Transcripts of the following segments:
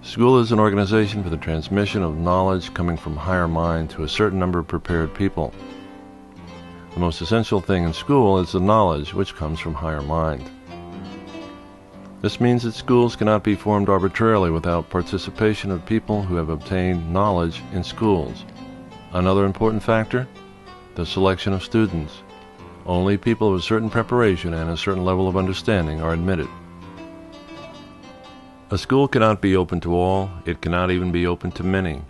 School is an organization for the transmission of knowledge coming from higher mind to a certain number of prepared people. The most essential thing in school is the knowledge which comes from higher mind. This means that schools cannot be formed arbitrarily without participation of people who have obtained knowledge in schools. Another important factor, the selection of students. Only people of a certain preparation and a certain level of understanding are admitted. A school cannot be open to all, it cannot even be open to many.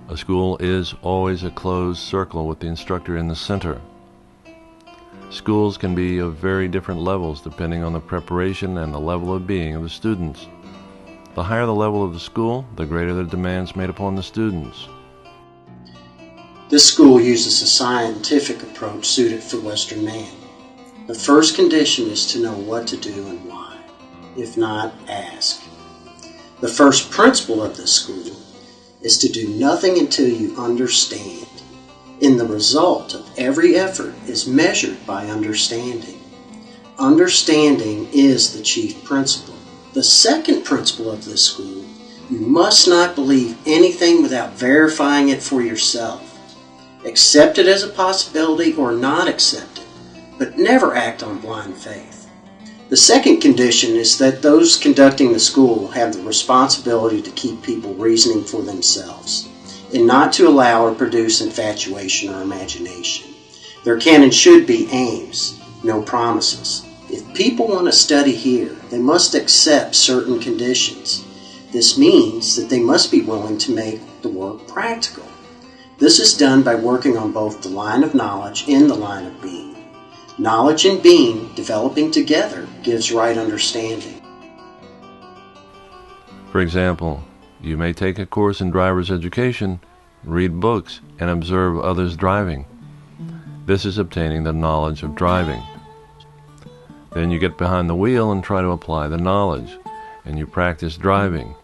A school is always a closed circle with the instructor in the center. Schools can be of very different levels depending on the preparation and the level of being of the students. The higher the level of the school, the greater the demands made upon the students. This school uses a scientific approach suited for Western man. The first condition is to know what to do and why. If not, ask. The first principle of this school is to do nothing until you understand. And the result of every effort is measured by understanding. Understanding is the chief principle. The second principle of this school, you must not believe anything without verifying it for yourself. Accept it as a possibility or not accept it, but never act on blind faith. The second condition is that those conducting the school have the responsibility to keep people reasoning for themselves, and not to allow or produce infatuation or imagination. There can and should be aims, no promises. If people want to study here, they must accept certain conditions. This means that they must be willing to make the work practical. This is done by working on both the line of knowledge and the line of being. Knowledge and being developing together gives right understanding. For example, you may take a course in driver's education, read books, and observe others driving. This is obtaining the knowledge of driving. Then you get behind the wheel and try to apply the knowledge, and you practice driving.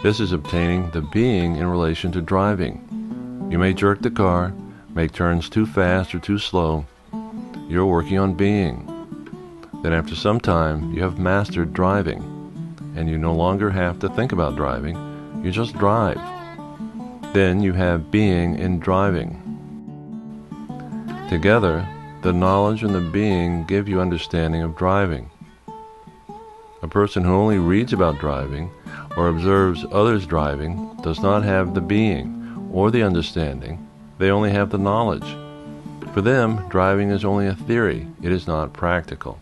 This is obtaining the being in relation to driving. You may jerk the car, make turns too fast or too slow. You're working on being. Then after some time, you have mastered driving, and you no longer have to think about driving. You just drive. Then you have being in driving. Together, the knowledge and the being give you understanding of driving. A person who only reads about driving or observes others driving does not have the being or the understanding. They only have the knowledge. For them, driving is only a theory. It is not practical.